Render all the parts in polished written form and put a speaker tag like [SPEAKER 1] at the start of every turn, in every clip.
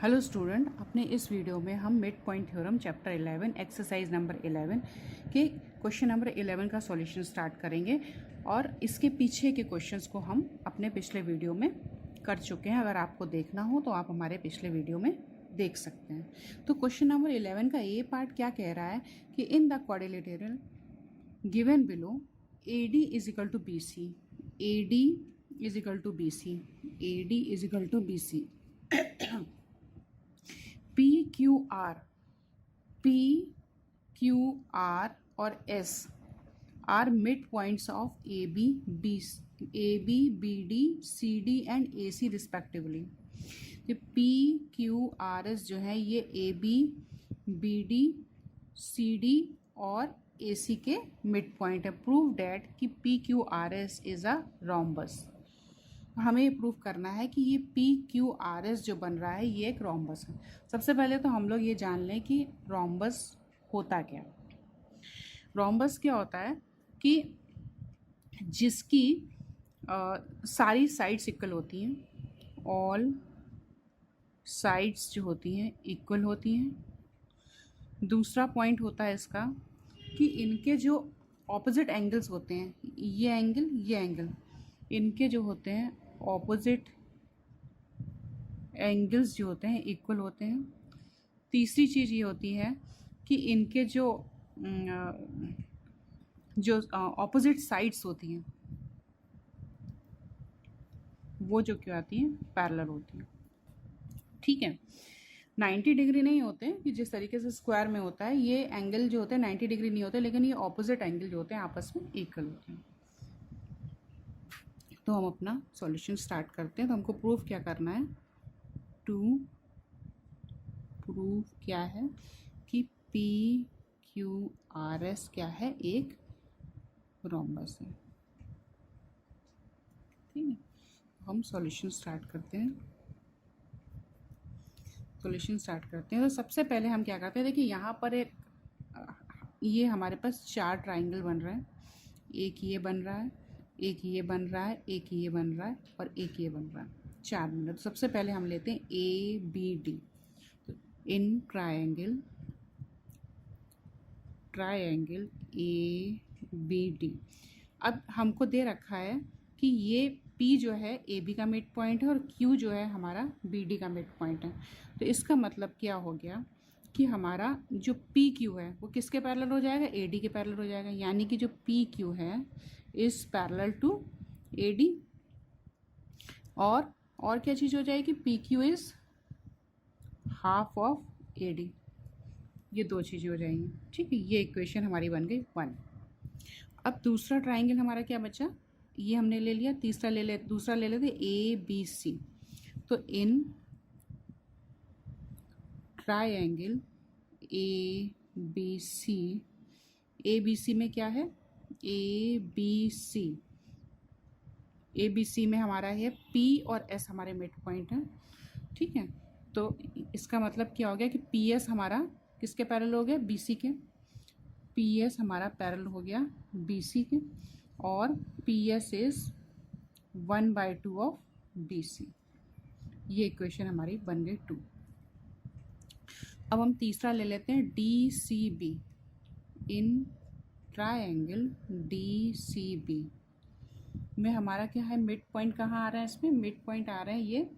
[SPEAKER 1] Hello student, अपने इस video में हम mid point theorem chapter 11 exercise number 11 के क्वेश्चन नंबर 11 का सॉल्यूशन स्टार्ट करेंगे और इसके पीछे के क्वेश्चंस को हम अपने पिछले वीडियो में कर चुके हैं। अगर आपको देखना हो तो आप हमारे पिछले वीडियो में देख सकते हैं। तो क्वेश्चन नंबर 11 का ए पार्ट क्या कह रहा है कि in the quadrilateral given below A D is equal to B C, A D is equal to B C, A D is equal to B C, P Q R और S R mid points of A B B D C D and A C respectively. तो P Q R S जो है ये A B B D C D और A C के mid point है। Prove that कि P Q R S is a rhombus. हमें ये प्रूव करना है कि ये पी क्यू आर एस जो बन रहा है ये एक रोम्बस है। सबसे पहले तो हम लोग ये जान लें कि रोम्बस होता क्या। रोम्बस क्या होता है कि जिसकी सारी साइड्स इक्वल होती हैं, ऑल साइड्स जो होती हैं इक्वल होती हैं। दूसरा पॉइंट होता है इसका कि इनके जो ऑपोजिट एंगल्स होते हैं, ये एंगल, इनके जो होते हैं ऑपोजिट एंगल्स जो होते हैं इक्वल होते हैं। तीसरी चीज़ ये होती है कि इनके जो ऑपोजिट साइड्स होती हैं वो जो क्या आती हैं पैरेलल होती हैं। ठीक है, 90 डिग्री नहीं होते कि जिस तरीके से स्क्वायर में होता है, ये एंगल जो होते हैं 90 डिग्री नहीं होते, लेकिन ये ऑपोजिट एंगल जो होते हैं आपस में इक्वल होते हैं। तो हम अपना सॉल्यूशन स्टार्ट करते हैं। तो हमको प्रूफ क्या करना है, टू प्रूफ क्या है कि पी क्यू आर एस क्या है, एक रोम्बस है। ठीक है, हम सॉल्यूशन स्टार्ट करते हैं। तो सबसे पहले हम क्या करते हैं, देखिए यहाँ पर एक ये हमारे पास चार ट्राइंगल बन रहे हैं। एक ये बन रहा है, एक ये बन रहा है, एक ये बन रहा है और एक ये बन रहा है। चार बन रहे हैं। तो सबसे पहले हम लेते हैं ए बी डी। तो in triangle A B D. अब हमको दे रखा है कि ये P जो है ए बी का मिड पॉइंट है और Q जो है हमारा बी डी का मिड पॉइंट है। तो इसका मतलब क्या हो गया कि हमारा जो पी क्यू है वो किसके पैरेलल हो जाएगा, ए डी के पैरेलल हो जाएगा। यानी कि जो पी क्यू है is parallel to A D. और क्या चीज़ हो जाएगी, P Q is half of A D. ये दो चीज़ें हो जाएंगी। ठीक है, ये इक्वेशन हमारी बन गई 1। अब दूसरा ट्राइंगल हमारा क्या बचा, ये हमने ले लिया। दूसरा ले लेते ए बी सी। तो in triangle A B C में क्या है, ए बी सी में हमारा है P और S हमारे मिड पॉइंट हैं। ठीक है, तो इसका मतलब क्या हो गया कि पी एस हमारा किसके पैरेलल हो गया, बी सी के। पी एस हमारा पैरेलल हो गया बी सी के और P S is 1/2 of B C. ये इक्वेशन हमारी बन गई 2। अब हम तीसरा ले लेते हैं D C B. In triangle D C B में हमारा क्या है, मिड पॉइंट कहाँ आ रहा है, इसमें मिड पॉइंट आ रहे हैं ये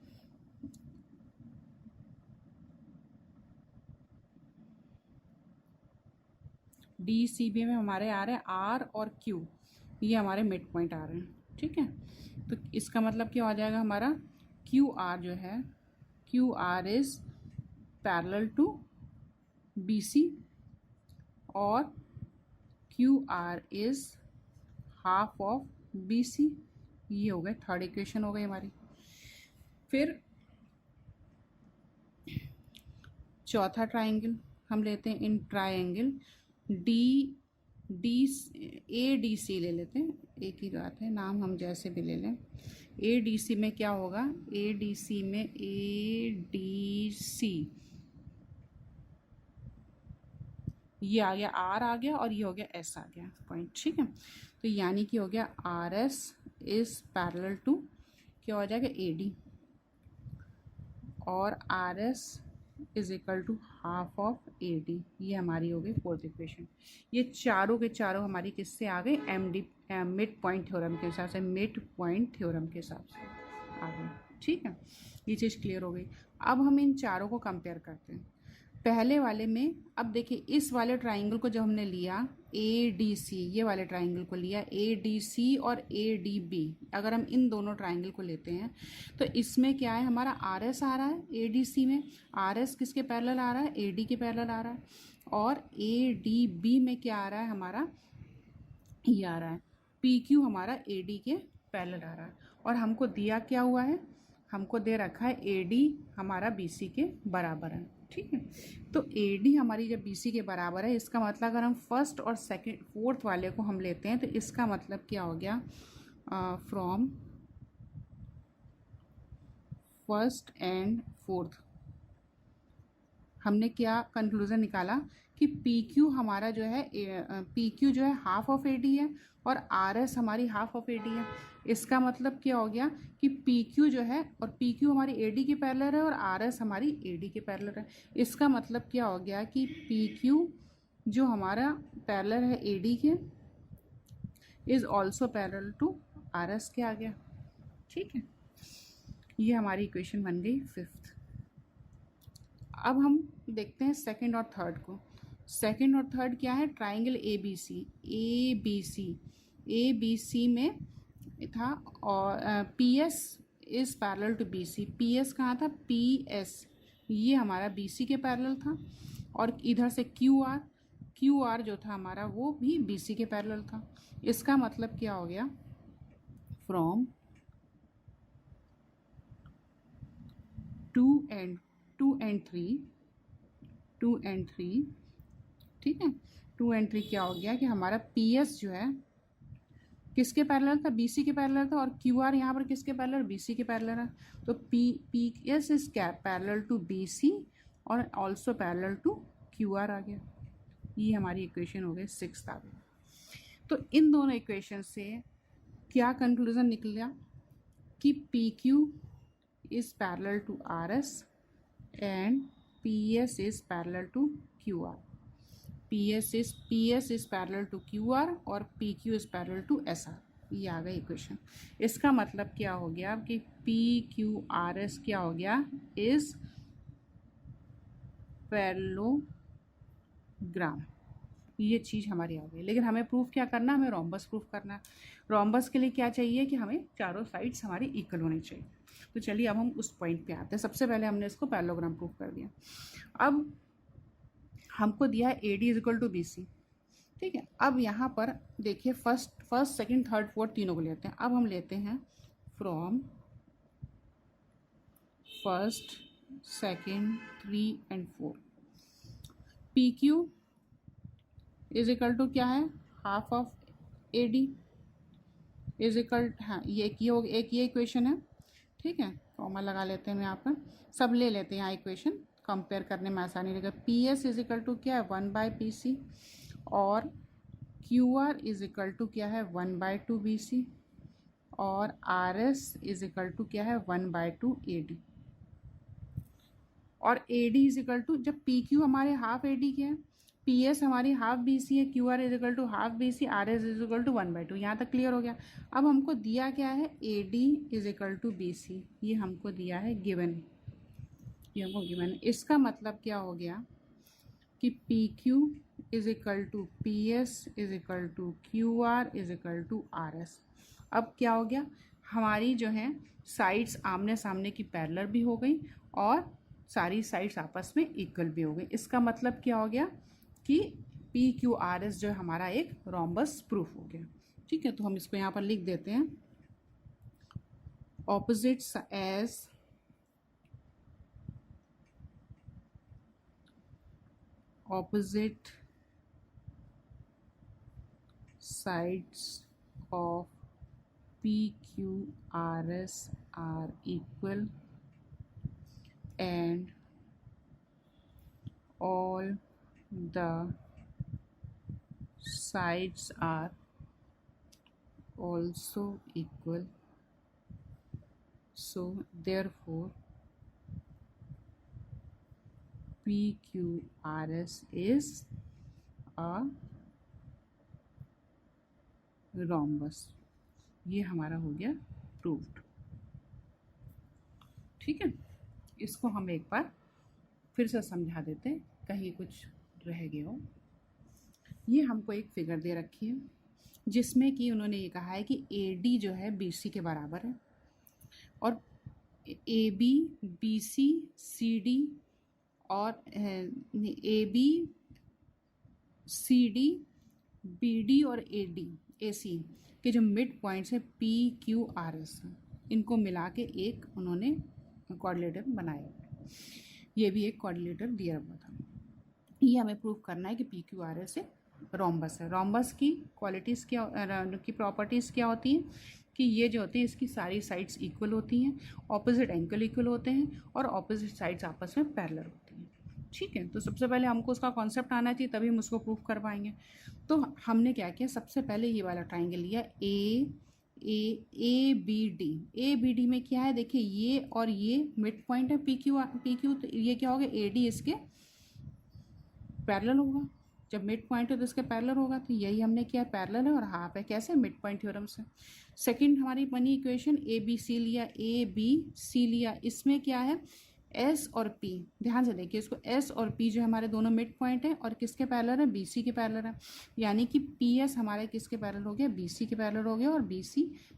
[SPEAKER 1] डी सी बी में हमारे आ रहे हैं आर और क्यू, ये हमारे मिड पॉइंट आ रहे हैं। ठीक है, तो इसका मतलब क्या हो जाएगा, हमारा क्यू आर जो है, Q R is parallel to B C और Q R is half of B C. ये हो गए, थर्ड इक्वेशन हो गई हमारी। फिर चौथा ट्राइंगल हम लेते हैं। इन ट्राइंगल ए डी सी ले लेते हैं, एक ही बात है, नाम हम जैसे भी ले लें। ए डी सी में क्या होगा, ए डी सी में ये आ गया, आर आ गया और ये हो गया एस आ गया पॉइंट। ठीक है, तो यानी कि हो गया R S is parallel to क्या हो जाएगा, ए डी। और R S is equal to half of A D. ये हमारी हो गई फोर्थ इक्वेशन। ये चारों के चारों हमारी किससे आ गई, M D mid point theorem के हिसाब से, मिड पॉइंट थ्योरम के हिसाब से आ गई। ठीक है, ये चीज़ क्लियर हो गई। अब हम इन चारों को कंपेयर करते हैं। पहले वाले में अब देखिए, इस वाले ट्राइंगल को जब हमने लिया ए डी सी, ये वाले ट्राइंगल को लिया ए डी सी और ए डी बी, अगर हम इन दोनों ट्राइंगल को लेते हैं तो इसमें क्या है, हमारा आर एस आ रहा है ए डी सी में, आर एस किसके पैरेलल आ रहा है, ए डी के पैरेलल आ रहा है, और ए डी बी में क्या आ रहा है हमारा, ये आ रहा है पी क्यू हमारा ए डी के पैरेलल आ रहा है। और हमको दिया क्या हुआ है, हमको दे रखा है ए डी हमारा बी सी के बराबर है। ठीक है, तो ए डी हमारी जब बी सी के बराबर है, इसका मतलब अगर हम फर्स्ट और सेकंड फोर्थ वाले को हम लेते हैं तो इसका मतलब क्या हो गया, फ्रॉम फर्स्ट एंड फोर्थ हमने क्या कंक्लूजन निकाला कि पी क्यू हमारा जो है, पी क्यू जो है हाफ ऑफ ए डी है और आर एस हमारी हाफ ऑफ ए डी है। इसका मतलब क्या हो गया कि पी क्यू जो है, और पी क्यू हमारी ए डी के पैरेलल है और आर एस हमारी ए डी के पैरेलल है। इसका मतलब क्या हो गया कि पी क्यू जो हमारा पैरेलल है ए डी के is also parallel to R S के आ गया। ठीक है, ये हमारी इक्वेशन बन गई फिफ्थ। अब हम देखते हैं सेकंड और थर्ड को। सेकंड और थर्ड क्या है, triangle A B C, A B C, A B C में था और P S is parallel to B C. P S कहाँ था, पी एस ये हमारा बी सी के पैरेलल था, और इधर से क्यू आर, क्यू आर जो था हमारा वो भी बी सी के पैरेलल था। इसका मतलब क्या हो गया, फ्रॉम टू एंड थ्री, ठीक है, 2 एंड 3 क्या हो गया कि हमारा पी एस जो है किसके पैरेलल था, बी सी के पैरेलल था, और क्यू आर यहाँ पर किसके पैरेलल, बी सी के पैरेलल है। तो P S is parallel to B C और also parallel to Q R आ गया। ये हमारी इक्वेशन हो गई सिक्स्थ आ गई। तो इन दोनों इक्वेशन से क्या कंक्लूजन निकला कि P Q is parallel to R S and PS is parallel to QR. PS is parallel to QR और PQ is parallel to SR। ये आ गई इक्वेशन। इसका मतलब क्या हो गया कि PQRS क्या हो गया, इज पैरेललोग्राम। ये चीज़ हमारी आ गई। लेकिन हमें प्रूफ क्या करना, हमें रोम्बस प्रूफ करना है। रोम्बस के लिए क्या चाहिए कि हमें चारों साइड्स हमारी इक्वल होनी चाहिए। तो चलिए अब हम उस पॉइंट पे आते हैं। सबसे पहले हमने इसको पैरेललोग्राम प्रूफ कर दिया। अब हमको दिया है A D is equal to B C. ठीक है, अब यहाँ पर देखिए फर्स्ट सेकंड थर्ड फोर्थ तीनों को लेते हैं। अब हम लेते हैं from first second 3 and 4। P Q is equal to क्या है, half of A D is equal, हाँ ये एक ये इक्वेशन है। ठीक है, कॉमा लगा लेते हैं हम यहाँ पर, सब ले लेते हैं यहाँ इक्वेशन, कंपेयर करने में आसानी रहेगा। P S is equal to क्या है 1/PC और Q R is equal to क्या है 1/2BC और R S is equal to क्या है 1/2AD। और A D is equal to, जब पी क्यू हमारे हाफ ए डी के हैं, पी एस हमारी हाफ बी सी है, Q R is equal to half B C, R S is equal to 1/2। यहाँ तक क्लियर हो गया। अब हमको दिया क्या है, A D is equal to B C, ये हमको दिया है गिवन, ये हमको गिवन है। इसका मतलब क्या हो गया कि P Q is equal to P S is equal to Q R is equal to R S. अब क्या हो गया, हमारी जो है साइड्स आमने सामने की पैरेलल भी हो गई और सारी साइड्स आपस में इक्वल भी हो गई। इसका मतलब क्या हो गया कि पी क्यू आर एस जो हमारा एक रोम्बस प्रूफ हो गया। ठीक है, तो हम इसको यहाँ पर लिख देते हैं, opposites as opposite sides of PQRS are equal and all the sides are also equal, so therefore PQRS is a rhombus। ये हमारा हो गया प्रूव्ड। ठीक है, इसको हम एक बार फिर से समझा देते हैं, कहीं कुछ रह गया हो। ये हमको एक फिगर दे रखी है जिसमें कि उन्होंने ये कहा है कि AD जो है BC के बराबर है और AB BC CD और AB CD BD और AC के जो मिड पॉइंट्स है PQRS, इनको मिला के एक उन्होंने कोऑर्डिनेटर बनाया। ये भी एक कोऑर्डिनेटर दिया हुआ था। ये हमें प्रूव करना है कि PQRS रोम्बस है। रोम्बस की क्वालिटीज़ क्या, की प्रॉपर्टीज़ क्या होती हैं कि ये जो होती है इसकी सारी साइड्स इक्वल होती हैं, ऑपोजिट एंगल इक्वल होते हैं और ऑपोजिट साइड्स आपस में पैरेलल होती हैं। ठीक है, तो सबसे पहले हमको उसका कॉन्सेप्ट आना चाहिए, तभी हम उसको प्रूव कर पाएंगे। तो हमने क्या किया, सबसे पहले ये वाला ट्राइंगल लिया ABD में क्या है, देखिए ये और ये मिड पॉइंट है PQ, तो ये क्या होगा, AD इसके पैरेलल होगा। जब मिड पॉइंट है तो इसके पैरेलल होगा, तो यही हमने किया, पैरेलल है और हाफ है। कैसे, मिड पॉइंट थ्योरम से। सेकंड हमारी बनी इक्वेशन ABC लिया, इसमें क्या है S और P, ध्यान से देखिए इसको, S और P जो हमारे दोनों मिड पॉइंट है और किसके पैरेलल है, BC के पैरेलल है। यानी कि PS हमारे किसके पैरेलल हो गया, BC के पैरेलल हो गया और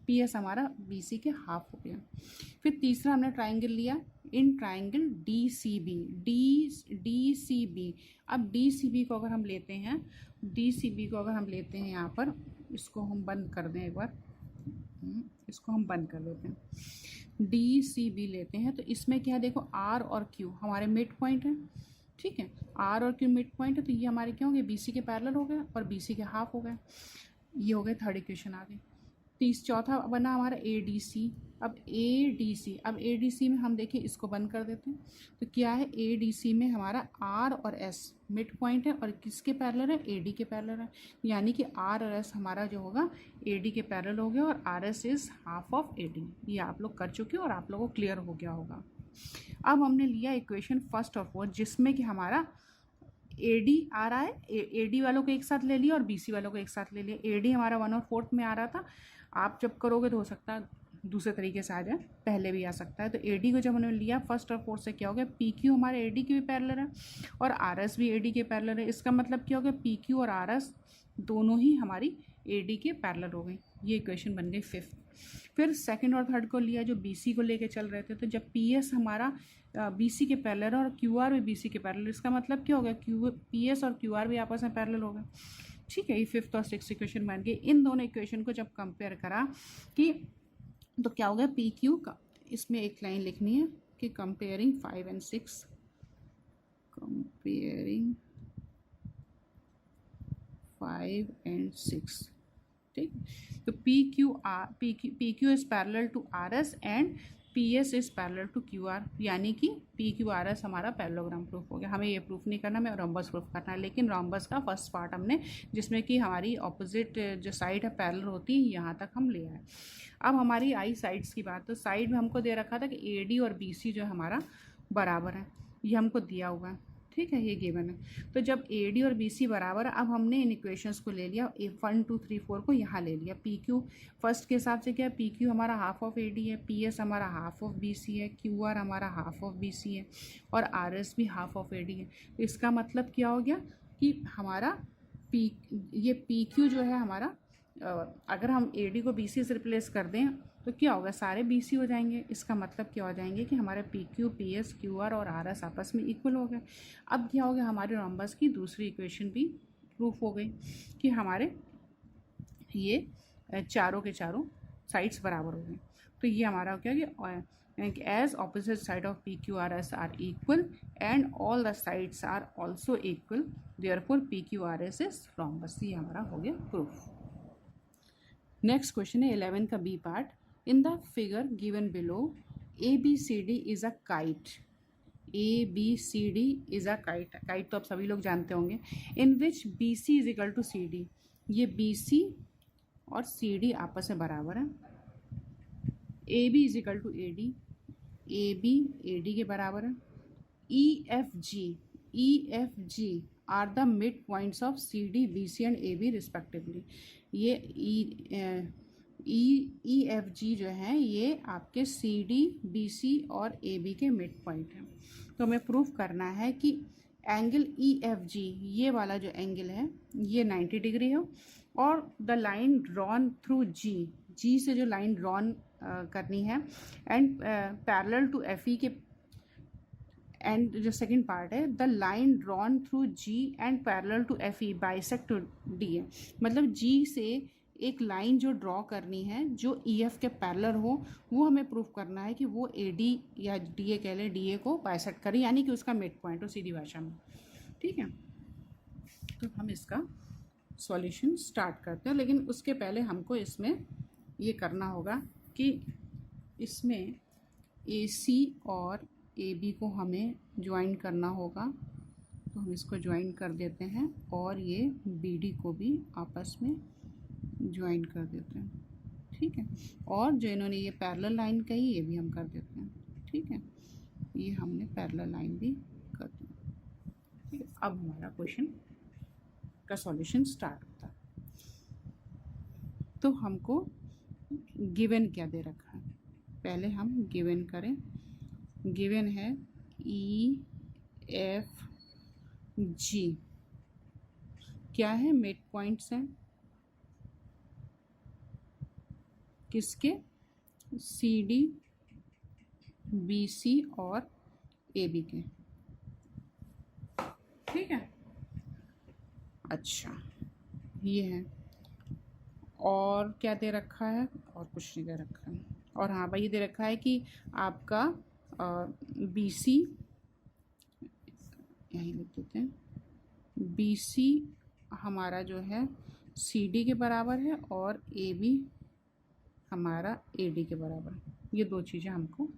[SPEAKER 1] PS हमारा BC के हाफ हो गया। फिर तीसरा हमने ट्राइंगल लिया, इन ट्राइंगल DCB। अब DCB को अगर हम लेते हैं, यहाँ पर, इसको हम बंद कर दें एक बार, इसको हम बंद कर देते हैं। DCB लेते हैं तो इसमें क्या है, देखो R और Q हमारे मिड पॉइंट है। ठीक है, R और Q मिड पॉइंट है, तो ये हमारे क्या होंगे, BC के पैरेलल हो गए और BC के हाफ हो गए। ये हो गए थर्ड इक्वेशन आ गई। चौथा बना हमारा ADC। अब ADC में हम देखिए इसको बंद कर देते हैं, तो क्या है, ADC में हमारा R और S मिड पॉइंट है और किसके पैरेलल है, AD के पैरेलल है। यानी कि R और S हमारा जो होगा AD के पैरेलल हो गया और RS is half of AD। ये आप लोग कर चुके हो और आप लोगों को क्लियर हो गया होगा। अब हमने लिया इक्वेशन फर्स्ट और फोर्थ, जिसमें कि हमारा AD आ रहा है, AD वालों को एक साथ ले लिया और BC वालों को एक साथ ले लिया। AD हमारा 1/4 में आ रहा था, आप जब करोगे तो हो सकता है दूसरे तरीके से आ जाए, पहले भी आ सकता है। तो AD को जब हमने लिया फर्स्ट और फोर्थ से, क्या हो गया, PQ हमारे AD के भी पैरेलल है और RS भी AD के पैरेलल है। इसका मतलब क्या हो गया, PQ और RS दोनों ही हमारी AD के पैरेलल हो गई। ये इक्वेशन बन गई फिफ्थ। फिर सेकंड और थर्ड को लिया जो BC को लेके चल रहे थे, तो जब PS हमारा BC के पैरेलल है और QR भी BC के पैरेलल, इसका मतलब क्या हो गया, PS और QR भी आपस में पैरेलल हो गए। ठीक है, ये फिफ्थ और सिक्स्थ इक्वेशन बन गई। इन दोनों इक्वेशन को जब कंपेयर करा कि तो क्या हो गया, PQ का, इसमें एक लाइन लिखनी है कि कंपेयरिंग 5 और 6, कंपेयरिंग 5 और 6। ठीक, तो PQ is parallel to RS and PS is parallel to QR, यानी कि PQRS हमारा पैरेललोग्राम प्रूफ हो गया। हमें ये प्रूफ नहीं करना, हमें रोम्बस प्रूफ करना है। लेकिन रोम्बस का फर्स्ट पार्ट हमने, जिसमें कि हमारी ऑपोजिट जो साइड है पैरेलल होती है, यहाँ तक हम ले आए। अब हमारी आई साइड्स की बात, तो साइड में हमको दे रखा था कि AD और BC जो हमारा बराबर है, ये हमको दिया हुआ है। ठीक है, ये गिवन है। तो जब AD और BC बराबर है, अब हमने इन इक्वेशंस को ले लिया, 1 2 3 4 को यहाँ ले लिया। PQ फर्स्ट के हिसाब से क्या है, PQ हमारा हाफ ऑफ AD है, PS हमारा हाफ ऑफ BC है, QR हमारा हाफ ऑफ BC है और RS भी हाफ ऑफ AD है। तो इसका मतलब क्या हो गया कि हमारा ये PQ जो है हमारा, अगर हम AD को BC से रिप्लेस कर दें तो क्या होगा, सारे BC हो जाएंगे। इसका मतलब क्या हो जाएंगे कि हमारे PQ, PS, QR और RS आपस में इक्वल हो गए। अब क्या हो गया, हमारे रोम्बस की दूसरी इक्वेशन भी प्रूफ हो गई कि हमारे ये चारों के चारों साइड्स बराबर हो गए। तो ये हमारा क्या कि as opposite side of PQRS are equal and all the sides are also equal, therefore PQRS is rhombus. ये हमारा हो गया प्रूफ। नेक्स्ट क्वेश्चन है 11 का B part. In the figure given below ABCD is a kite. ABCD is a kite. Kite तो आप सभी लोग जानते होंगे। In which BC is equal to CD। ये BC और CD आपस में बराबर है। AB is equal to AD, AB AD के बराबर है। EFG EFG are the mid points of CD, BC and AB respectively. ये EFG जो है ये आपके CD, BC और AB के मिड पॉइंट हैं। तो हमें प्रूफ करना है कि एंगल EFG, ये वाला जो एंगल है ये 90 डिग्री हो, और the line drawn through G से जो लाइन ड्रॉन करनी है एंड पैरेलल टू FE के, एंड जो सेकंड पार्ट है the line drawn through G and parallel to FE bisect to DA। मतलब G से एक लाइन जो ड्रॉ करनी है जो EF के पैरेलल हो, वो हमें प्रूफ करना है कि वो AD या DA कह लें, DA को बाइसेक्ट करे, यानी कि उसका मिड पॉइंट हो सीधी भाषा में। ठीक है, तो हम इसका सॉल्यूशन स्टार्ट करते हैं, लेकिन उसके पहले हमको इसमें ये करना होगा कि इसमें AC और AB को हमें ज्वाइन करना होगा। तो हम इसको ज्वाइन कर देते हैं और ये BD को भी आपस में ज्वाइन कर देते हैं। ठीक है, और जो इन्होंने ये पैरेलल लाइन कही ये भी हम कर देते हैं। ठीक है, ये हमने पैरेलल लाइन भी कर दी। ठीक है, अब हमारा क्वेश्चन का सॉल्यूशन स्टार्ट होता है। तो हमको गिवन क्या दे रखा है, पहले हम गिवन करें। गिवन है EFG क्या है, मिड पॉइंट्स हैं किसके, CD, BC और AB के। ठीक है, अच्छा ये है, और क्या दे रखा है, और कुछ नहीं दे रखा है। और हाँ भाई, ये दे रखा है कि आपका BC, यहीं लिख देते हैं, BC हमारा जो है CD के बराबर है और AB हमारा AD के बराबर है। ये दो चीज़ें हमको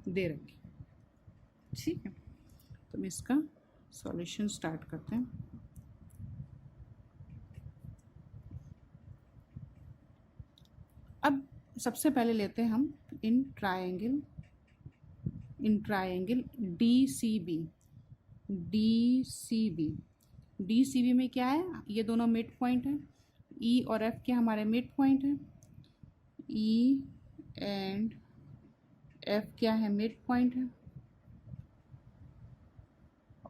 [SPEAKER 1] दे रखी। ठीक है, तो हम इसका सॉल्यूशन स्टार्ट करते हैं। अब सबसे पहले लेते हैं हम इन ट्रायंगल DCB में क्या है, ये दोनों मिड पॉइंट है। E और F के हमारे मिड पॉइंट है। E एंड F क्या है, मिड पॉइंट है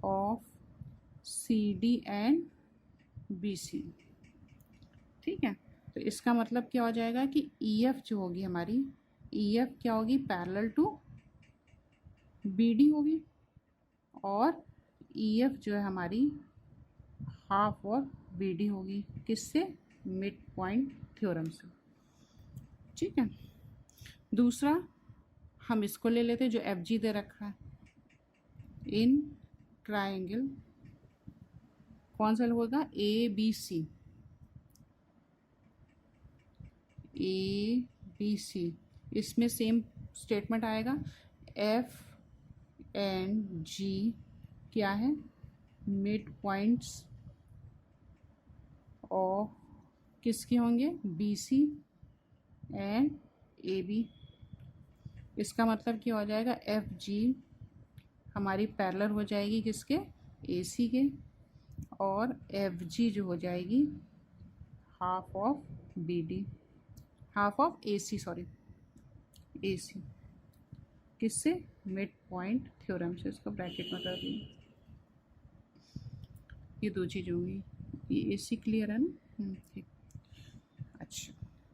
[SPEAKER 1] ऑफ CD एंड BC। ठीक है, तो इसका मतलब क्या हो जाएगा कि EF जो होगी हमारी, EF क्या होगी, पैरेलल टू BD होगी, और EF जो है हमारी हाफ और BD होगी, किससे, मिड पॉइंट थ्योरम से। ठीक है, दूसरा हम इसको ले लेते हैं जो FG दे रखा है। इन ट्रायंगल कौन सा होगा, ABC, इसमें सेम स्टेटमेंट आएगा। F एंड G क्या है, मिड पॉइंट्स ऑफ किसके होंगे, BC एंड AB। इसका मतलब क्या हो जाएगा, FG हमारी पैरेलल हो जाएगी किसके, AC के, और FG जो हो जाएगी half of BD, half of AC, sorry AC, किससे, मिड पॉइंट थ्योरम से। इसको ब्रैकेट में कर दिए। ये दो चीज़ होंगी, ये AC क्लियर है ना, ठीक। अच्छा,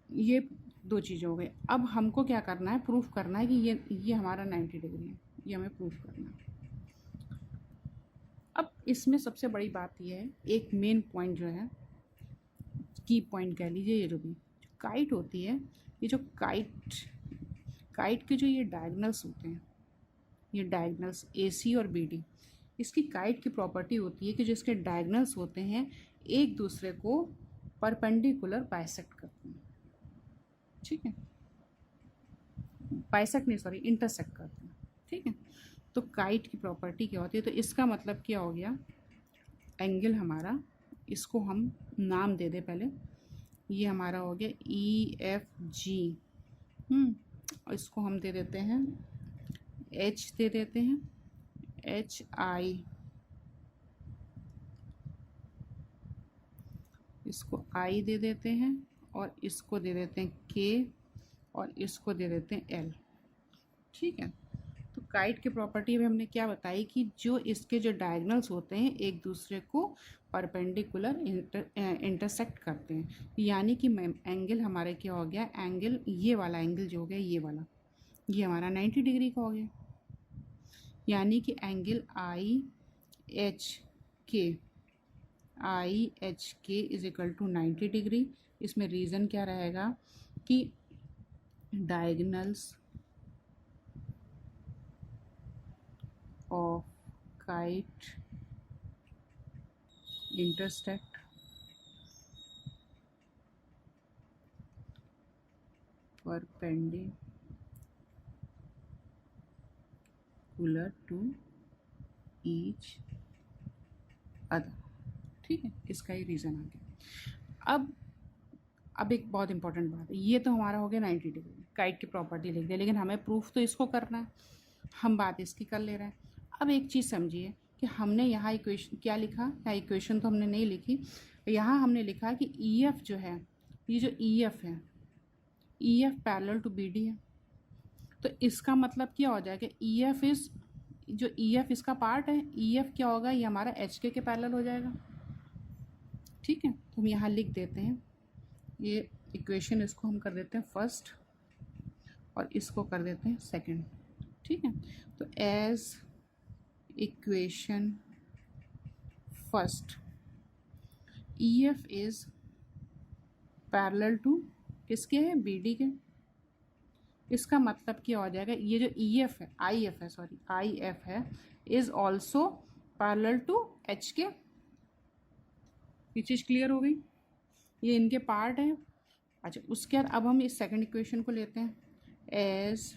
[SPEAKER 1] ये दो चीज़ें हो गई। अब हमको क्या करना है, प्रूफ करना है कि ये हमारा 90 डिग्री है, ये हमें प्रूफ करना है। अब इसमें सबसे बड़ी बात ये है, एक मेन पॉइंट जो है, की पॉइंट कह लीजिए, ये जो भी काइट होती है, ये जो काइट के जो ये डायगनल्स होते हैं, ये डायगनल्स AC और BD, इसकी काइट की प्रॉपर्टी होती है कि जो इसके डायगनल्स होते हैं एक दूसरे को परपेंडिकुलर बाइसेक्ट करते हैं। ठीक है, बाइसेक्ट नहीं, सॉरी, इंटरसेक्ट करते हैं। ठीक है, तो काइट की प्रॉपर्टी क्या होती है, तो इसका मतलब क्या हो गया, एंगल हमारा, इसको हम नाम दे दें पहले, ये हमारा हो गया EFG। और इसको हम दे देते हैं H, दे देते हैं HI। इसको आई दे देते हैं और इसको दे देते हैं के और इसको दे देते हैं एल। ठीक है, तो काइट की प्रॉपर्टी में हमने क्या बताई कि जो इसके जो डायगोनल्स होते हैं एक दूसरे को परपेंडिकुलर इंटरसेक्ट करते हैं, यानी कि एंगल हमारे क्या हो गया, एंगल ये वाला एंगल जो हो गया ये वाला, ये हमारा 90 डिग्री का हो गया। यानी कि एंगल आई एच के इज इक्वल टू 90 डिग्री। इसमें रीज़न क्या रहेगा कि diagonals of kite intersect perpendicular to each other। ठीक है, इसका ही रीज़न आ गया। अब एक बहुत इंपॉर्टेंट बात है, ये तो हमारा हो गया 90 डिग्री, काइट की प्रॉपर्टी लिख दिया, लेकिन हमें प्रूफ तो इसको करना है, हम बात इसकी कर ले रहे हैं। अब एक चीज़ समझिए कि हमने यहाँ इक्वेशन क्या लिखा, या इक्वेशन तो हमने नहीं लिखी, यहाँ हमने लिखा कि ई एफ जो है, ये जो ई एफ है, E F parallel to B D है। तो इसका मतलब क्या हो जाएगा, ई एफ इज़, जो ई एफ इसका पार्ट है, ई एफ क्या होगा, ये हमारा एच के पैरेलल हो जाएगा। ठीक है, तो हम यहाँ लिख देते हैं, ये इक्वेशन इसको हम कर देते हैं फर्स्ट और इसको कर देते हैं सेकंड। ठीक है, तो as equation first E F is parallel to किसके है, बी डी के। इसका मतलब क्या हो जाएगा, ये जो ई एफ है, आई एफ है is also parallel to H के। ये चीज़ क्लियर हो गई, ये इनके पार्ट है। अच्छा, उसके बाद अब हम इस सेकंड इक्वेशन को लेते हैं एज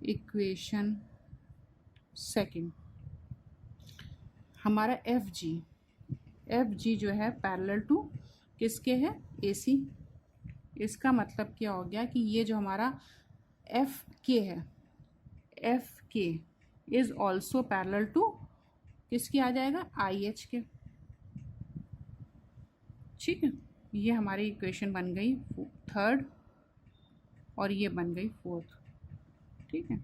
[SPEAKER 1] इक्वेशन सेकंड। हमारा एफ जी जो है पैरेलल टू किसके है, ए सी। इसका मतलब क्या हो गया कि ये जो हमारा एफ के है, F K is also parallel to किसकी आ जाएगा, आई एच के। ठीक है, ये हमारी इक्वेशन बन गई थर्ड और ये बन गई फोर्थ। ठीक है,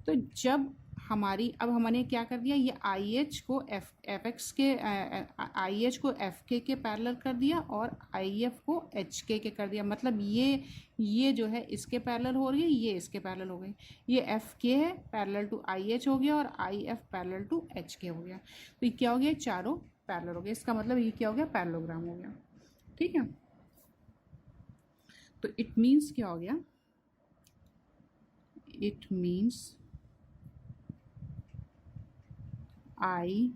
[SPEAKER 1] तो जब हमारी, अब हमने क्या कर दिया, ये आई एच को एफ एक्स के, आई एच को एफ के पैरेलल कर दिया और आई एफ को एच के कर दिया। मतलब ये जो है इसके पैरेलल हो रही है, ये इसके पैरेलल हो गई। ये एफ के है पैरेलल टू आई एच हो गया और I F parallel to H के हो गया। तो ये क्या हो गया, चारों पैरेलल हो गए। इसका मतलब ये क्या हो गया, पैरेललोग्राम हो गया। ठीक है, तो इट मीन्स क्या हो गया, it means I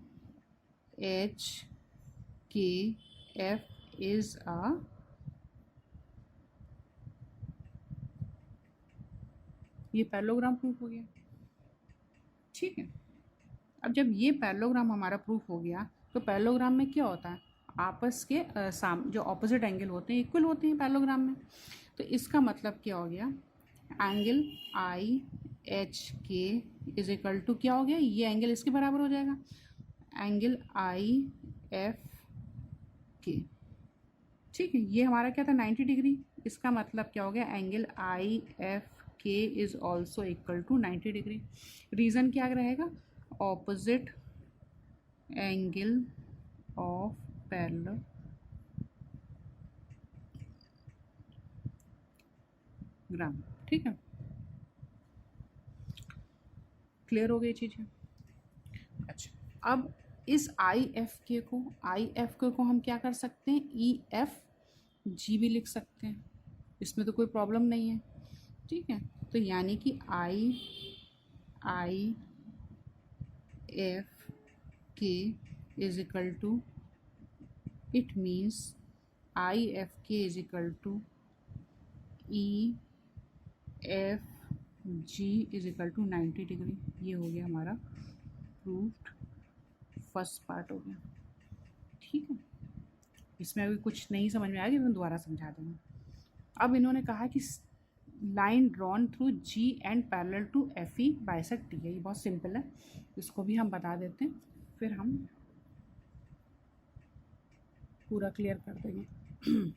[SPEAKER 1] H K F is a ये पैरेललोग्राम प्रूफ हो गया। ठीक है, अब जब ये पैरेललोग्राम हमारा प्रूफ हो गया तो पैरेललोग्राम में क्या होता है, आपस के जो ऑपोजिट एंगल होते हैं इक्वल होते हैं पैरेललोग्राम में। तो इसका मतलब क्या हो गया, एंगल आई एच के इज इक्वल टू क्या हो गया, ये एंगल इसके बराबर हो जाएगा, एंगल आई एफ के। ठीक है, ये हमारा क्या था, 90 डिग्री। इसका मतलब क्या हो गया, angle I F K is also equal to 90 degree. Reason क्या रहेगा, ऑपोजिट एंगल ऑफ पैरेललोग्राम। ठीक है, क्लियर हो गई चीज़ें। अच्छा, अब इस आई एफ के को हम क्या कर सकते हैं, ई एफ जी भी लिख सकते हैं, इसमें तो कोई प्रॉब्लम नहीं है। ठीक है, तो यानी कि I F K is equal to, it means I F K is equal to E F G is equal to 90 degree. ये हो गया हमारा प्रूफ्ड फर्स्ट पार्ट हो गया। ठीक है, इसमें अभी कुछ नहीं समझ में आएगा तो मैं दोबारा समझा दूँगा। अब इन्होंने कहा कि line drawn through G and parallel to F E bisect D है। ये बहुत सिंपल है, इसको भी हम बता देते हैं, फिर हम पूरा क्लियर कर देंगे।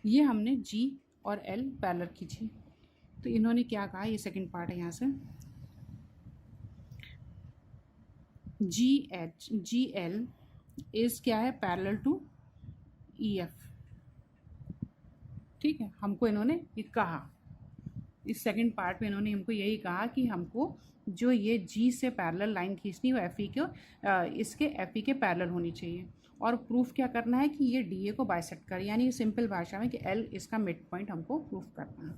[SPEAKER 1] ये हमने जी और एल पैरेलल खींची, तो इन्होंने क्या कहा, ये सेकंड पार्ट है यहाँ से, जी एल इज क्या है, पैरेलल टू ई एफ। ठीक है, हमको इन्होंने ये कहा, इस सेकंड पार्ट में इन्होंने हमको यही कहा कि हमको जो ये जी से पैरेलल लाइन खींचनी वो एफ ई के इसके एफ ई के पैरेलल होनी चाहिए, और प्रूफ क्या करना है कि ये डी ए को बाइसेक्ट करे, यानी सिंपल भाषा में कि एल इसका मिड पॉइंट हमको प्रूफ करना है।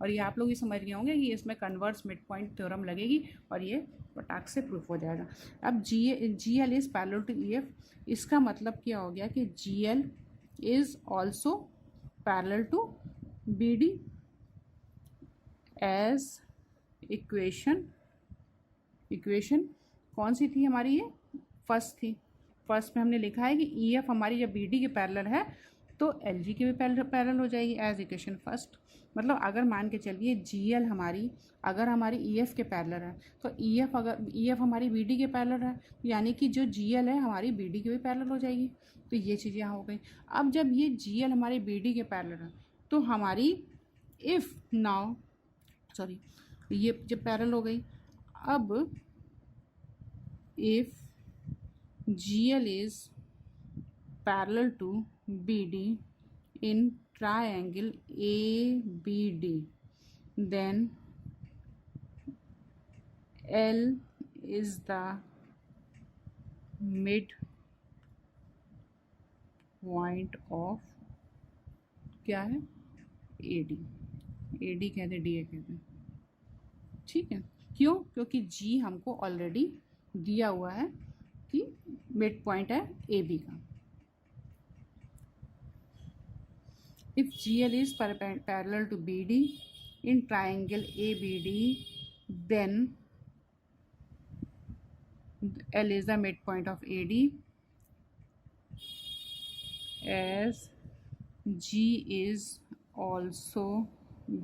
[SPEAKER 1] और ये आप लोग ये समझ गए होंगे कि इसमें कन्वर्स मिड पॉइंट थ्योरम लगेगी और ये पटाख से प्रूफ हो जाएगा। अब G L is parallel to E F, इसका मतलब क्या हो गया कि G L is also parallel to B D as equation कौन सी थी हमारी, ये फर्स्ट थी। फर्स्ट में हमने लिखा है कि ई एफ हमारी जब बी डी के पैरेलल है तो एल जी के भी पैरेलल हो जाएगी एज इक्वेशन फर्स्ट। मतलब अगर मान के चलिए जी एल हमारी अगर हमारी ई एफ के पैरेलल है तो ई एफ हमारी बी डी के पैरेलल है, यानी कि जो जी एल है हमारी बी डी के भी पैरेलल हो जाएगी। तो ये चीज़ यहाँ हो गई। अब जब ये जी एल हमारी बी डी के पैरेलल है तो हमारी ये जब पैरेलल हो गई, अब if G L is parallel to B D in triangle ABD, then L is the mid point of क्या है, AD कहते हैं, DA कहते हैं। ठीक है, क्यों? क्योंकि G हमको ऑलरेडी दिया हुआ है कि मिड पॉइंट है AB का। If GL is parallel to BD in triangle ABD, then L is the midpoint of AD, as G is also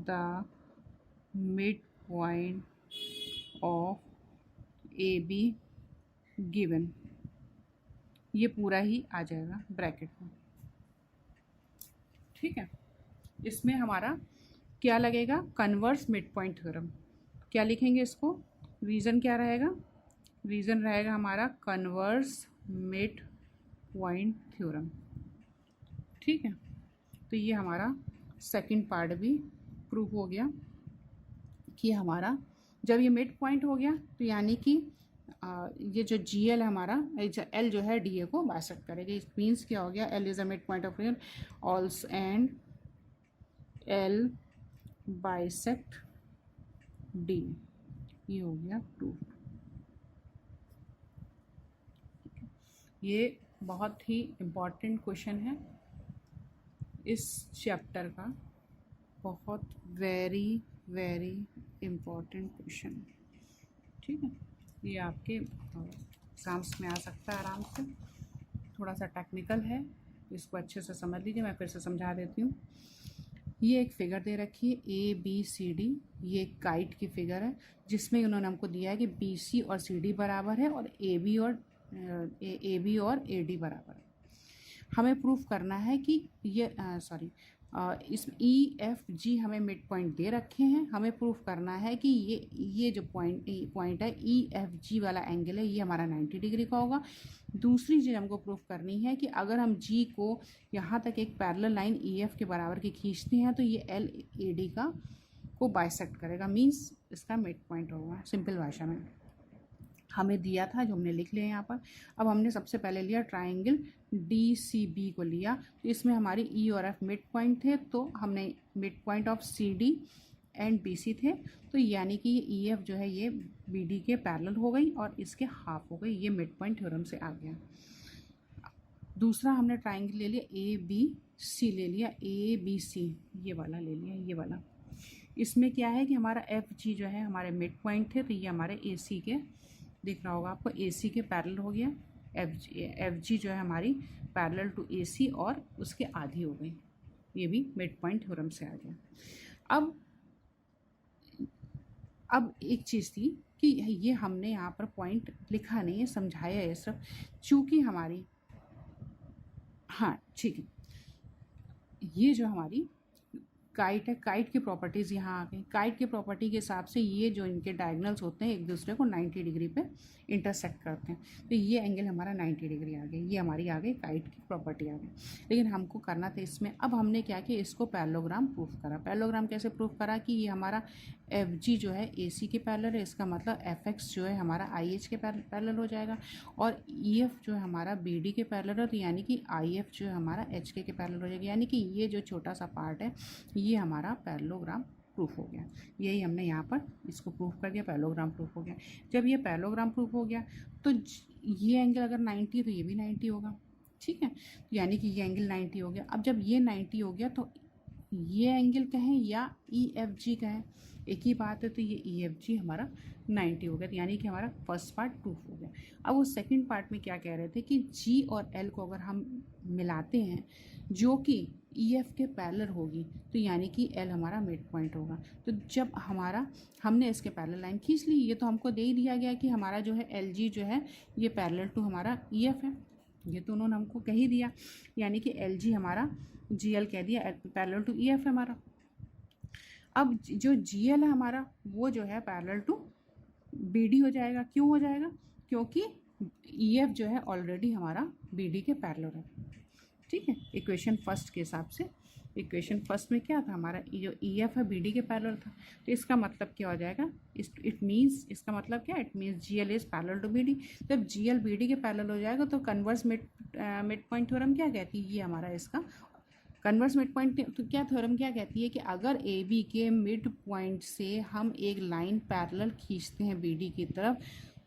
[SPEAKER 1] the midpoint of AB given। ये पूरा ही आ जाएगा ब्रैकेट में। ठीक है, इसमें हमारा क्या लगेगा, कन्वर्स मिड पॉइंट थ्योरम। क्या लिखेंगे इसको, रीज़न क्या रहेगा, रीज़न रहेगा हमारा कन्वर्स मिड पॉइंट थ्योरम। ठीक है, तो ये हमारा सेकंड पार्ट भी प्रूफ हो गया कि हमारा जब ये मिड पॉइंट हो गया तो यानी कि ये जो जी एल है हमारा, एल जो है डी ए को बाइसेक्ट करेगा। इट मीन्स क्या हो गया, L is a mid point of region also and L bisect D. ये हो गया प्रूफ। ये बहुत ही इम्पॉर्टेंट क्वेश्चन है इस चैप्टर का, बहुत वेरी इम्पॉर्टेंट क्वेश्चन। ठीक है, ये आपके एग्ज़ाम्स में आ सकता है आराम से। थोड़ा सा टेक्निकल है, इसको अच्छे से समझ लीजिए। मैं फिर से समझा देती हूँ। ये एक फिगर दे रखी है ABCD, ये एक काइट की फिगर है जिसमें उन्होंने हमको दिया है कि BC और CD बराबर है और AB और AD बराबर है। हमें प्रूफ करना है कि ये इस EFG हमें मिड पॉइंट दे रखे हैं। हमें प्रूफ करना है कि ये जो पॉइंट है EFG वाला एंगल है, ये हमारा 90 डिग्री का होगा। दूसरी चीज़ हमको प्रूफ करनी है कि अगर हम G को यहाँ तक एक पैरेलल लाइन EF के बराबर की खींचते हैं तो ये LAD को बाइसेक्ट करेगा, मीन्स इसका मिड पॉइंट होगा। सिंपल भाषा में हमें दिया था जो हमने लिख लिया यहाँ पर। अब हमने सबसे पहले लिया ट्राइंगल DCB को लिया, तो इसमें हमारी E और F मिड पॉइंट थे, तो हमने mid point of CD and BC थे, तो यानी कि ये EF जो है ये BD के पैरेलल हो गई और इसके हाफ हो गई। ये मिड पॉइंट थ्योरम से आ गया। दूसरा हमने ट्राइंगल ले लिया ABC ले लिया, ABC ये वाला ले लिया, ये वाला। इसमें क्या है कि हमारा FG जो है हमारे मिड पॉइंट थे, तो ये हमारे AC के दिख रहा होगा आपको, AC के पैरेलल हो गया। FG जो है हमारी पैरेलल टू AC और उसके आधी हो गई। ये भी मिड पॉइंट थ्योरम से आ गया। अब अब एक चीज़ थी कि ये हमने यहाँ पर पॉइंट लिखा नहीं है, समझाया है सिर्फ, चूँकि हमारी, हाँ ठीक है, ये जो हमारी काइट है, काइट की प्रॉपर्टीज़ यहाँ आ गई। काइट की प्रॉपर्टी के हिसाब से ये जो इनके डायगनल्स होते हैं एक दूसरे को 90 डिग्री पे इंटरसेक्ट करते हैं, तो ये एंगल हमारा 90 डिग्री आ गई, ये हमारी आ गई काइट की प्रॉपर्टी आ गई। लेकिन हमको करना था इसमें, अब हमने क्या किया, इसको पैरेललोग्राम प्रूफ करा। पैरेललोग्राम कैसे प्रूफ करा कि ये हमारा एफ जी जो है ए सी के पैरेलल है, इसका मतलब एफ एक्स जो है हमारा आई एच के पैरेलल हो जाएगा, और ई एफ जो है हमारा बी डी के पैरेलल है, तो यानी कि आई एफ जो है हमारा एच के पैरेलल हो जाएगा, यानी कि ये जो छोटा सा पार्ट है ये हमारा पैरेललोग्राम प्रूफ हो गया। यही हमने यहाँ पर इसको प्रूफ कर दिया, पैरेललोग्राम प्रूफ हो गया। जब ये पैरेललोग्राम प्रूफ हो गया तो ये एंगल अगर 90 तो ये भी 90 होगा, ठीक है, तो यानी कि ये एंगल 90 हो गया। अब जब ये 90 हो गया तो ये एंगल कहें या ई एफ जी कहें, एक ही बात है, तो ये ई एफ जी हमारा 90 हो गया, तो यानी कि हमारा फर्स्ट पार्ट प्रूफ हो गया। अब वो सेकंड पार्ट में क्या कह रहे थे कि जी और एल को अगर हम मिलाते हैं जो कि ई एफ के पैरेलल होगी, तो यानी कि एल हमारा मिड पॉइंट होगा। तो जब हमारा हमने इसके पैरेलल लाइन खींच ली, ये तो हमको दे ही दिया गया कि हमारा जो है एल जी जो है ये पैरेलल टू हमारा ई एफ है, ये तो उन्होंने हमको कह ही दिया, यानी कि एल जी हमारा जी एल कह दिया पैरेलल टू ई एफ है हमारा। अब जो जी एल है हमारा वो जो है पैरेलल टू बी डी हो जाएगा। क्यों हो जाएगा? क्योंकि ई एफ जो है ऑलरेडी हमारा बी डी के पैरेलल है, ठीक है, इक्वेशन फर्स्ट के हिसाब से। इक्वेशन फर्स्ट में क्या था हमारा, जो ई एफ है बी डी के पैरेलल था, तो इसका मतलब क्या हो जाएगा, इट मीन्स, इसका मतलब क्या, it means G L is parallel to B D. जब जी एल बी डी के पैरेलल हो जाएगा तो कन्वर्स मिड पॉइंट थ्योरम क्या कहती है, ये हमारा इसका कन्वर्स मिड पॉइंट तो क्या थ्योरम क्या कहती है कि अगर ए बी के मिड पॉइंट से हम एक लाइन पैरेलल खींचते हैं बी डी की तरफ,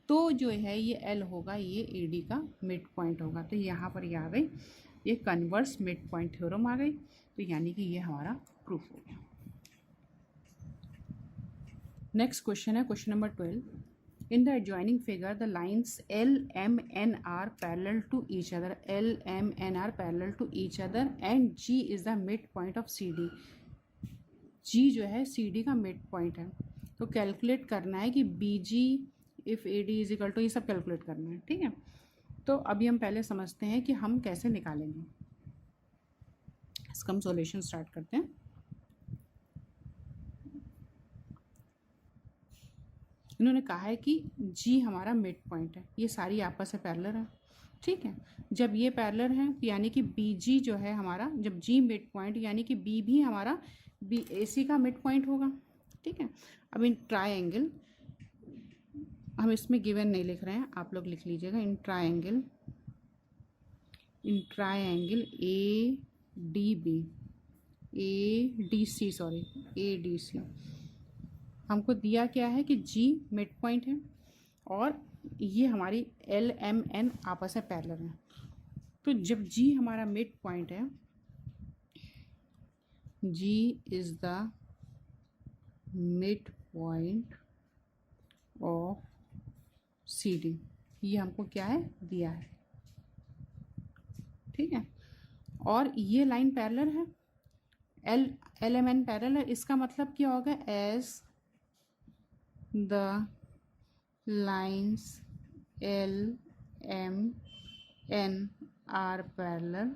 [SPEAKER 1] तो जो है ये एल होगा, ये ए डी का मिड पॉइंट होगा। तो यहाँ पर ये आ गई, ये कन्वर्स मिड पॉइंट थ्योरम आ गई, तो यानी कि ये हमारा प्रूफ हो गया। नेक्स्ट क्वेश्चन है question number 12। In the adjoining figure, the lines L, M, N are parallel to each other. L, M, N are parallel to each other, and G is the midpoint of CD. G जो है CD का midpoint है, तो calculate करना है कि BG if AD is equal to, ये सब कैलकुलेट करना है, ठीक है। तो अभी हम पहले समझते हैं कि हम कैसे निकालेंगे, इसका हम सॉल्यूशन स्टार्ट करते हैं। इन्होंने कहा है कि जी हमारा मिड पॉइंट है, ये सारी आपस में पैरेलल है, ठीक है। जब ये पैरेलल है तो यानी कि बी जी जो है हमारा, जब जी मिड पॉइंट यानी कि बी भी हमारा बी ए सी का मिड पॉइंट होगा, ठीक है। अब इन ट्रायंगल, हम इसमें गिवन नहीं लिख रहे हैं, आप लोग लिख लीजिएगा, in triangle A D B, A D C, sorry A D C, हमको दिया क्या है कि जी मिड पॉइंट है और ये हमारी एल एम एन आपस में पैरेलल है। तो जब जी हमारा मिड पॉइंट है, G is the mid point of C D, ये हमको क्या है दिया है, ठीक है। और ये लाइन पैरेलल है, एल एम एन पैरेलल है, इसका मतलब क्या होगा, as the lines L, M, N are parallel,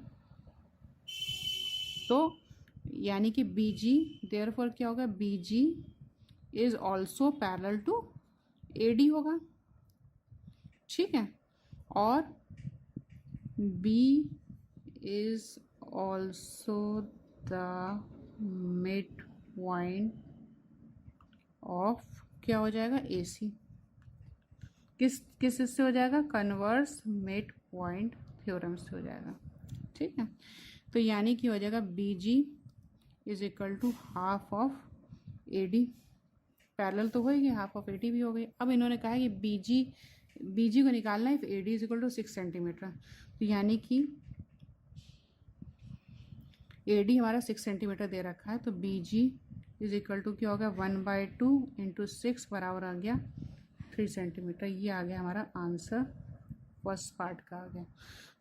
[SPEAKER 1] तो यानी कि BG, therefore क्या होगा, BG is also parallel to AD होगा, ठीक है। और B is also the midpoint of, क्या हो जाएगा, ए सी, किस इससे हो जाएगा, कन्वर्स मिड पॉइंट थ्योरम से हो जाएगा, ठीक है। तो यानी कि हो जाएगा B G is equal to half of A D, parallel तो होएगी, हाफ ऑफ ए डी भी हो गई। अब इन्होंने कहा है कि बी जी को निकालना है, A D is equal to 6 centimetre, तो यानी कि ए डी हमारा 6 सेंटीमीटर दे रखा है, तो B G is equal to क्या होगा, 1/2 इंटू 6 बराबर आ गया 3 सेंटीमीटर। ये आ गया हमारा आंसर, फर्स्ट पार्ट का आ गया।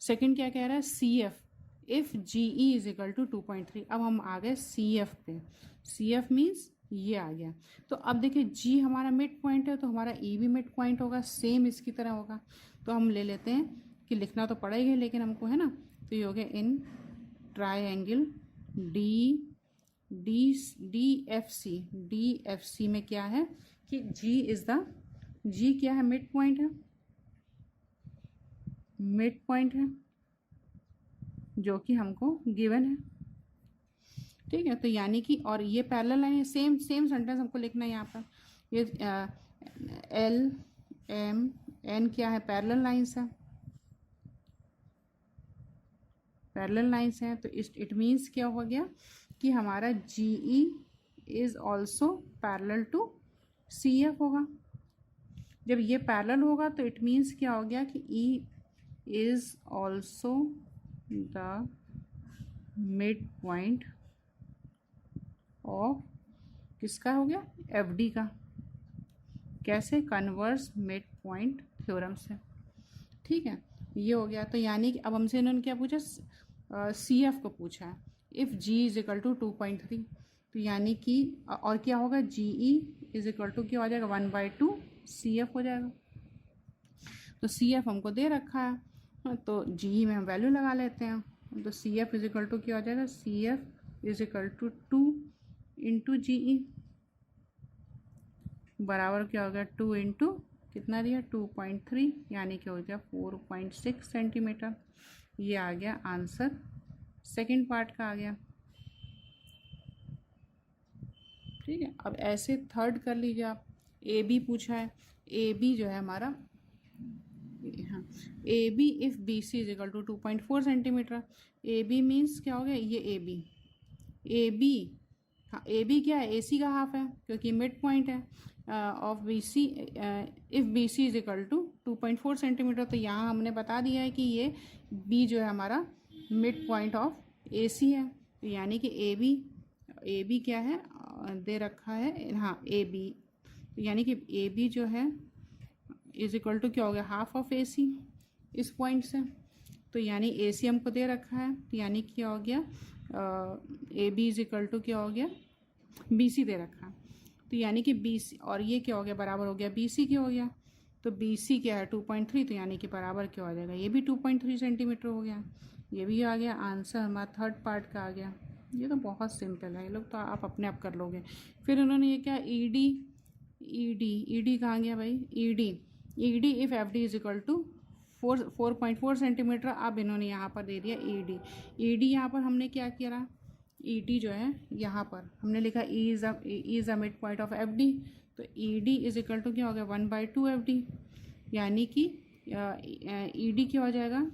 [SPEAKER 1] सेकंड क्या कह रहा है, C F, if G E is equal to 2.3। अब हम आ गए सी एफ पे, सी एफ मीन्स ये आ गया। तो अब देखिए जी हमारा मिड पॉइंट है तो हमारा ई भी मिड पॉइंट होगा, सेम इसकी तरह होगा। तो हम ले लेते हैं कि लिखना तो पड़ेगा लेकिन हमको, है ना। तो ये हो गया इन triangle D D D F C में क्या है कि जी इज़ द, जी क्या है, मिड पॉइंट है, मिड पॉइंट है जो कि हमको गिवन है। ठीक है, तो यानी कि, और ये पैरेलल लाइन है, सेम सेम सेंटेंस हमको लिखना है यहाँ पर। ये एल एम एन क्या है, पैरेलल लाइंस है, पैरेलल लाइंस हैं। तो इट मीन्स क्या हो गया कि हमारा G E is also parallel to C F होगा। जब ये पैरेलल होगा तो इट मीन्स क्या हो गया कि E is also the mid point of, किसका हो गया, एफ डी का। कैसे, कन्वर्स मिड पॉइंट थ्योरम से। ठीक है, ये हो गया। तो यानी कि अब हमसे इन्होंने क्या पूछा, सी एफ को पूछा है। If G is equal to 2.3, तो यानी कि और क्या होगा, G E is equal to क्या हो जाएगा, 1/2 सी एफ हो जाएगा। तो सी एफ हमको दे रखा है तो जी ई में हम वैल्यू लगा लेते हैं। तो C F is equal to क्या हो जाएगा, C F is equal to 2 into G E बराबर क्या हो गया, 2 इंटू कितना दिया, 2.3, यानी क्या हो गया 4.6 सेंटीमीटर। ये आ गया आंसर, सेकंड पार्ट का आ गया। ठीक है, अब ऐसे थर्ड कर लीजिए आप। ए बी पूछा है, ए बी जो है हमारा, हाँ, A B if B C is equal to 2.4 centimetre. A B means क्या हो गया, ये ए बी, हाँ ए बी क्या है, ए सी का हाफ है क्योंकि मिड पॉइंट है of B C. If B C is equal to 2.4 centimetre, तो यहाँ हमने बता दिया है कि ये बी जो है हमारा मिड पॉइंट ऑफ ए सी है। तो यानी कि ए बी क्या है, दे रखा है, हाँ ए बी, तो यानी कि ए बी जो है इज इक्वल टू क्या हो गया, हाफ ऑफ ए सी इस पॉइंट से। तो यानी ए सी हमको दे रखा है, तो यानी क्या हो गया, A B is equal to क्या हो गया, बी सी दे रखा है। तो यानी कि बी सी, और ये क्या हो गया, बराबर हो गया बी सी क्या हो गया, तो बी सी क्या है 2.3, तो यानी कि बराबर क्या हो जाएगा, ये भी 2.3 सेंटीमीटर हो गया। ये भी आ गया आंसर हमारा, थर्ड पार्ट का आ गया। ये तो बहुत सिंपल है, ये लोग तो आप अपने आप कर लोगे। फिर उन्होंने ये क्या, ई डी कहाँ गया भाई, E D if F D is equal to 4.4 centimetre. अब इन्होंने यहाँ पर दे दिया ई डी यहाँ पर हमने क्या किया, ई डी जो है यहाँ पर हमने लिखा E is a mid point of F D. तो E D is equal to क्या हो गया, 1/2 एफ डी, यानी कि ई डी क्या हो जाएगा,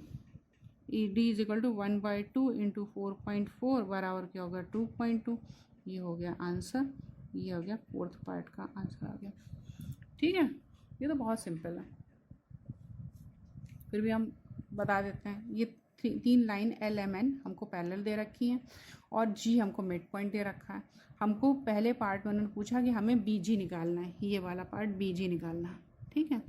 [SPEAKER 1] E D is equal to 1/2 into 4.4 बराबर क्या होगा 2.2। ये हो गया आंसर, ये हो गया फोर्थ पार्ट का आंसर आ गया। ठीक है, ये तो बहुत सिंपल है, फिर भी हम बता देते हैं। ये तीन लाइन एल एम एन हमको पैरेलल दे रखी हैं और जी हमको मिड पॉइंट दे रखा है। हमको पहले पार्ट में उन्होंने पूछा कि हमें बी जी निकालना है, ये वाला पार्ट बी जी निकालना है। ठीक है,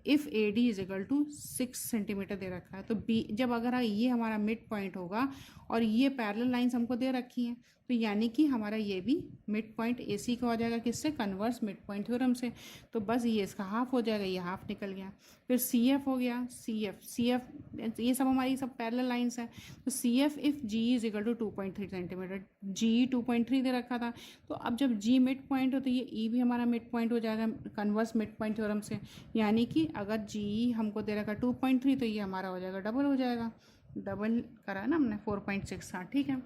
[SPEAKER 1] if A D is equal to 6 centimetre दे रखा है, तो बी जब अगर ये हमारा मिड पॉइंट होगा और ये पैरेलल लाइंस हमको दे रखी हैं, तो यानी कि हमारा ये भी मिड पॉइंट ए सी का हो जाएगा, किससे, कन्वर्स मिड पॉइंट थ्योरम से। तो बस ये इसका हाफ हो जाएगा, ये हाफ निकल गया। फिर सी एफ हो गया, सी एफ ये सब हमारी सब पैरेलल लाइंस हैं। तो C F if G is equal to 2.3 centimetre, G 2.3 दे रखा था, तो अब जब जी मिड पॉइंट हो तो ये ई भी हमारा मिड पॉइंट हो जाएगा कन्वर्स मिड पॉइंट थ्योरम से। यानी कि अगर जी हमको दे रखा 2.3 तो ये हमारा हो जाएगा डबल हो जाएगा, डबल करा ना हमने 4.6। हाँ ठीक है,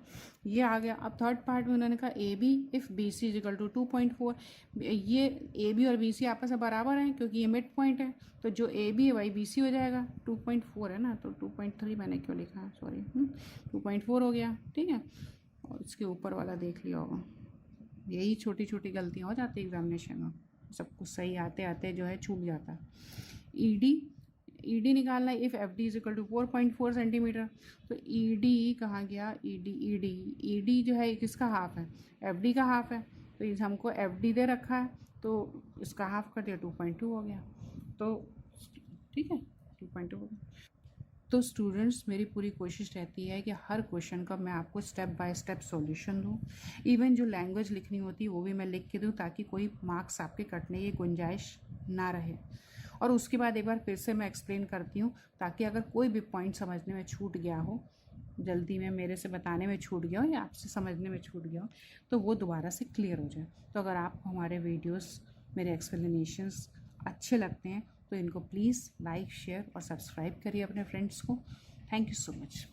[SPEAKER 1] ये आ गया। अब थर्ड पार्ट में उन्होंने कहा A B if B C is equal to 2.4, ये ए बी और बी सी आपस में बराबर हैं क्योंकि ये मिड पॉइंट है, तो जो ए बी है वही बी सी हो जाएगा। 2.4 है ना, तो 2.3 मैंने क्यों लिखा है, सॉरी, 2.4 हो गया। ठीक है, और इसके ऊपर वाला देख लिया होगा। यही छोटी छोटी गलतियाँ हो जाती है एग्जामिनेशन में, सब कुछ सही आते आते जो है छूट जाता है। ई डी निकालना है, if F D is equal to 4.4 centimetre. तो ई डी कहाँ गया, ई डी जो है किसका हाफ है, एफ डी का हाफ है। तो इस हमको एफ डी दे रखा है तो इसका हाफ कर दिया, 2.2 हो गया। तो ठीक है, 2.2 हो गया। तो स्टूडेंट्स, मेरी पूरी कोशिश रहती है कि हर क्वेश्चन का मैं आपको स्टेप बाय स्टेप सॉल्यूशन दूँ। इवन जो लैंग्वेज लिखनी होती है वो भी मैं लिख के दूँ, ताकि कोई मार्क्स आपके कटने की गुंजाइश ना रहे। और उसके बाद एक बार फिर से मैं एक्सप्लेन करती हूँ, ताकि अगर कोई भी पॉइंट समझने में छूट गया हो, जल्दी में मेरे से बताने में छूट गया हो या आपसे समझने में छूट गया हो, तो वो दोबारा से क्लियर हो जाए। तो अगर आपको हमारे वीडियोस, मेरे एक्सप्लेनेशंस अच्छे लगते हैं तो इनको प्लीज़ लाइक, शेयर और सब्सक्राइब करिए अपने फ्रेंड्स को। Thank you so much.